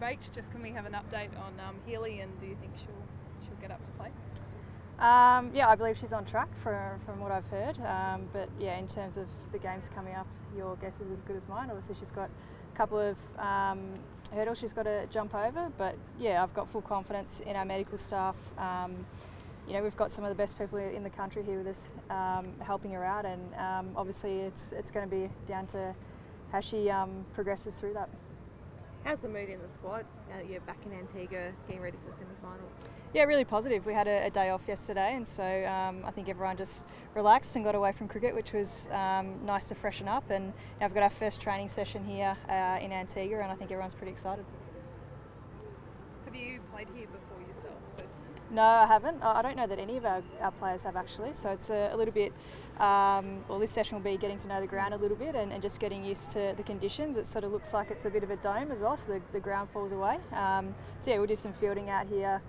Rach, just can we have an update on Healy, and do you think she'll get up to play? Yeah, I believe she's on track from what I've heard. But yeah, in terms of the games coming up, your guess is as good as mine. Obviously, she's got a couple of hurdles she's got to jump over. But yeah, I've got full confidence in our medical staff. You know, we've got some of the best people in the country here with us helping her out, and obviously it's going to be down to how she progresses through that. How's the mood in the squad now that you're back in Antigua getting ready for the semi-finals? Yeah, really positive. We had a day off yesterday, and so I think everyone just relaxed and got away from cricket, which was nice to freshen up. And now we've got our first training session here in Antigua, and I think everyone's pretty excited. Have you played here before yourself personally? No, I haven't. I don't know that any of our players have actually, so it's a little bit, well, this session will be getting to know the ground a little bit and just getting used to the conditions. It sort of looks like it's a bit of a dome as well, so the ground falls away. So yeah, we'll do some fielding out here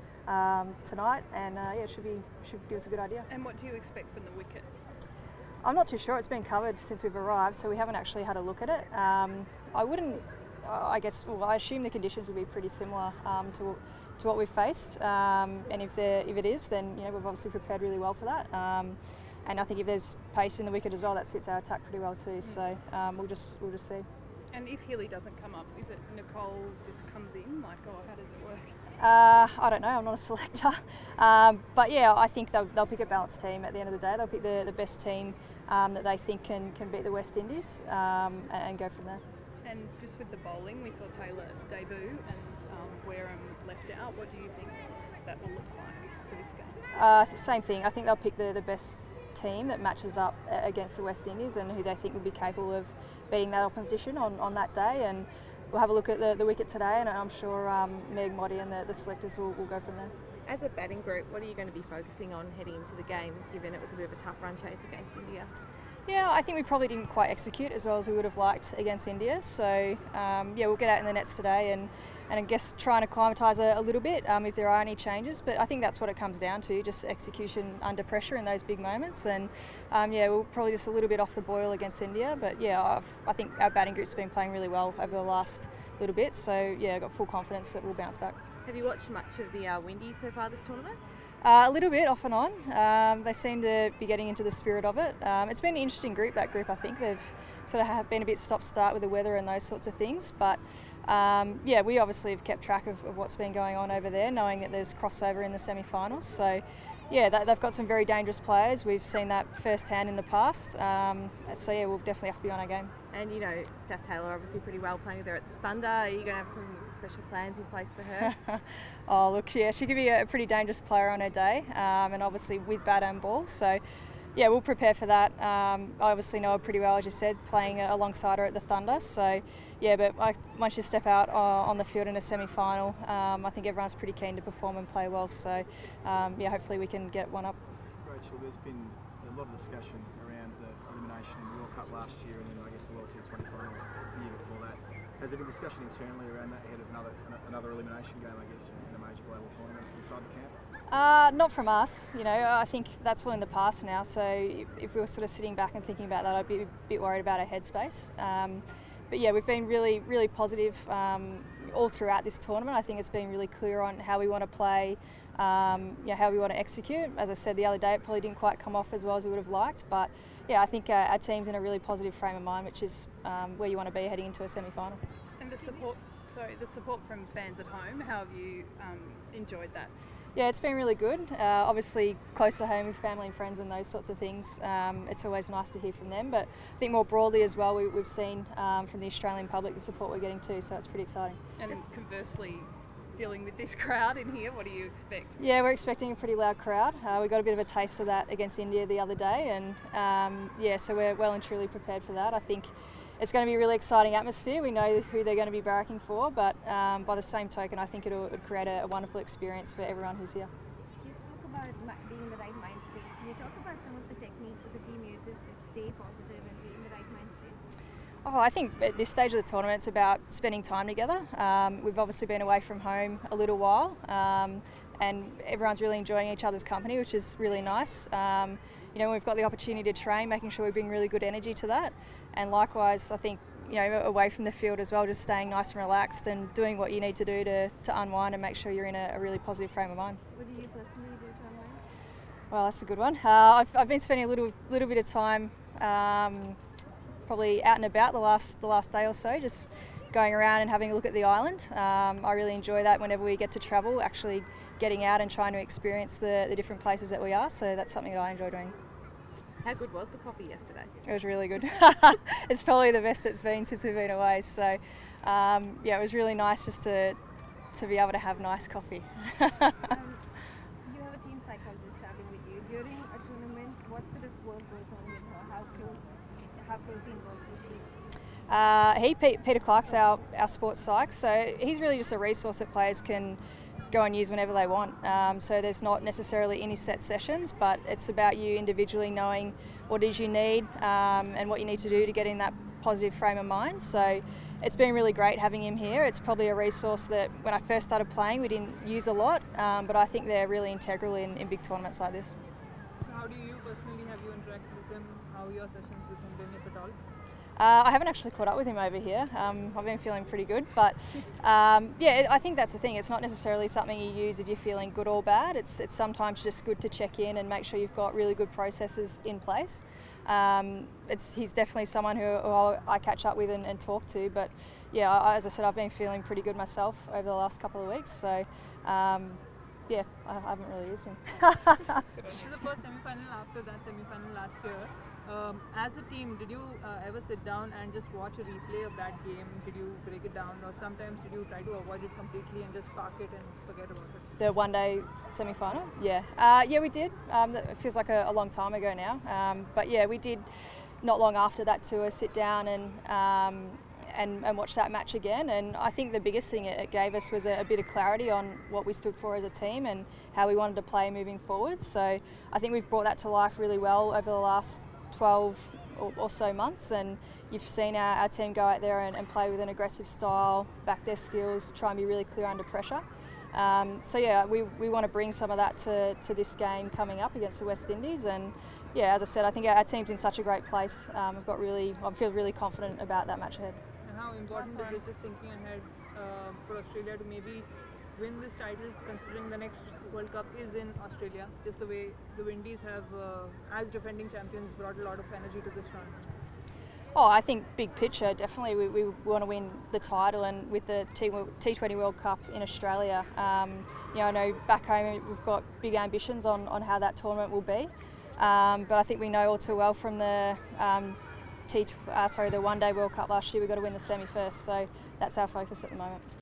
tonight, and yeah, it should give us a good idea. And what do you expect from the wicket? I'm not too sure. It's been covered since we've arrived, so we haven't actually had a look at it. I wouldn't, I guess, well, I assume the conditions will be pretty similar to what we've faced, and if it is, then you know we've obviously prepared really well for that. And I think if there's pace in the wicket as well, that suits our attack pretty well too. So we'll just see. And if Healy doesn't come up, is it Nicole just comes in? Like, or how does it work? I don't know. I'm not a selector, but yeah, I think they'll pick a balanced team at the end of the day. They'll pick the best team that they think can beat the West Indies and go from there. And just with the bowling, we saw Taylor debut and Wareham left out. What do you think that will look like for this game? Same thing. I think they'll pick the best team that matches up against the West Indies and who they think will be capable of beating that opposition on that day. And we'll have a look at the wicket today, and I'm sure Meg, Moddy and the selectors will go from there. As a batting group, what are you going to be focusing on heading into the game, given it was a bit of a tough run chase against India? Yeah, I think we probably didn't quite execute as well as we would have liked against India. So yeah, we'll get out in the nets today and I guess trying to acclimatise a little bit if there are any changes. But I think that's what it comes down to, just execution under pressure in those big moments. And yeah, we're probably just a little bit off the boil against India. But yeah, I think our batting group's been playing really well over the last little bit. So yeah, I've got full confidence that we'll bounce back. Have you watched much of the Windies so far this tournament? A little bit, off and on. They seem to be getting into the spirit of it. It's been an interesting group, that group, I think. They've sort of been a bit stop-start with the weather and those sorts of things. But yeah, we obviously have kept track of what's been going on over there, knowing that there's crossover in the semi-finals. So yeah, they've got some very dangerous players. We've seen that firsthand in the past. So yeah, we'll definitely have to be on our game. And you know, Steph Taylor obviously pretty well playing with her at the Thunder. Are you going to have some special plans in place for her? Oh look, yeah, she could be a pretty dangerous player on her day, and obviously with bat and ball. So yeah, we'll prepare for that. I obviously know her pretty well, as you said, playing alongside her at the Thunder. So yeah, but once you step out on the field in a semi-final, I think everyone's pretty keen to perform and play well. So yeah, hopefully we can get one up. Rachael, there's been a lot of discussion around the elimination in the World Cup last year, and then I guess the World T20 final the year before that. Has there been discussion internally around that ahead of another elimination game, I guess, in a major global tournament inside the camp? Not from us. You know, I think that's all in the past now. So if we were sort of sitting back and thinking about that, I'd be a bit worried about our headspace. But yeah, we've been really, really positive all throughout this tournament. I think it's been really clear on how we want to play, yeah, how we want to execute. As I said the other day, it probably didn't quite come off as well as we would have liked. But yeah, I think our team's in a really positive frame of mind, which is where you want to be heading into a semi-final. And the support from fans at home, how have you enjoyed that? Yeah, it's been really good. Obviously close to home with family and friends and those sorts of things. It's always nice to hear from them, but I think more broadly as well, we've seen from the Australian public the support we're getting too, so it's pretty exciting. And conversely, dealing with this crowd in here, what do you expect? Yeah, we're expecting a pretty loud crowd. We got a bit of a taste of that against India the other day, and yeah, so we're well and truly prepared for that. I think it's going to be a really exciting atmosphere. We know who they're going to be barracking for, but by the same token, I think it would create a wonderful experience for everyone who's here. You spoke about being in the right mind space. Can you talk about some of the techniques that the team uses to stay positive and be in the right mind space? Oh, I think at this stage of the tournament, it's about spending time together. We've obviously been away from home a little while, and everyone's really enjoying each other's company, which is really nice. You know, we've got the opportunity to train, making sure we bring really good energy to that. And likewise, I think away from the field as well, just staying nice and relaxed and doing what you need to do to unwind and make sure you're in a really positive frame of mind. What do you personally do to unwind? Well, that's a good one. I've been spending a little bit of time probably out and about the last day or so, just going around and having a look at the island. I really enjoy that whenever we get to travel, actually getting out and trying to experience the different places that we are, so that's something that I enjoy doing. How good was the coffee yesterday? It was really good. It's probably the best it's been since we've been away, so yeah, it was really nice just to be able to have nice coffee. You have a team psychologist traveling with you. During a tournament, what sort of work goes on with her? How closely involved is she? Peter Clark's our sports psych, so he's really just a resource that players can go and use whenever they want. So there's not necessarily any set sessions, but it's about you individually knowing what it is you need and what you need to do to get in that positive frame of mind. So it's been really great having him here. It's probably a resource that when I first started playing we didn't use a lot, but I think they're really integral in big tournaments like this. How do you personally have you interacted with him? How are your sessions with him been, if at all? I haven't actually caught up with him over here. I've been feeling pretty good, but yeah, I think that's the thing. It's not necessarily something you use if you're feeling good or bad. It's sometimes just good to check in and make sure you've got really good processes in place. He's definitely someone who I catch up with and talk to, but yeah, as I said, I've been feeling pretty good myself over the last couple of weeks, so yeah, I haven't really used him. This is the first semi-final after that semi-final last year. As a team, did you ever sit down and just watch a replay of that game? Did you break it down, or sometimes did you try to avoid it completely and just park it and forget about it? The one-day semi-final? Yeah. Yeah, we did. It feels like a long time ago now. But yeah, we did not long after that tour sit down and watch that match again. And I think the biggest thing it gave us was a bit of clarity on what we stood for as a team and how we wanted to play moving forward. So I think we've brought that to life really well over the last 12 or so months, and you've seen our team go out there and play with an aggressive style, back their skills, try and be really clear under pressure. So yeah, we want to bring some of that to this game coming up against the West Indies, and yeah, as I said, I think our team's in such a great place. I feel really confident about that match ahead. And how important is it, just thinking ahead, for Australia to maybe win this title, considering the next World Cup is in Australia, just the way the Windies have, as defending champions, brought a lot of energy to this run? Oh, I think big picture, definitely we want to win the title, and with the T20 World Cup in Australia, I know back home we've got big ambitions on how that tournament will be, but I think we know all too well from the the One Day World Cup last year, we've got to win the semi first, so that's our focus at the moment.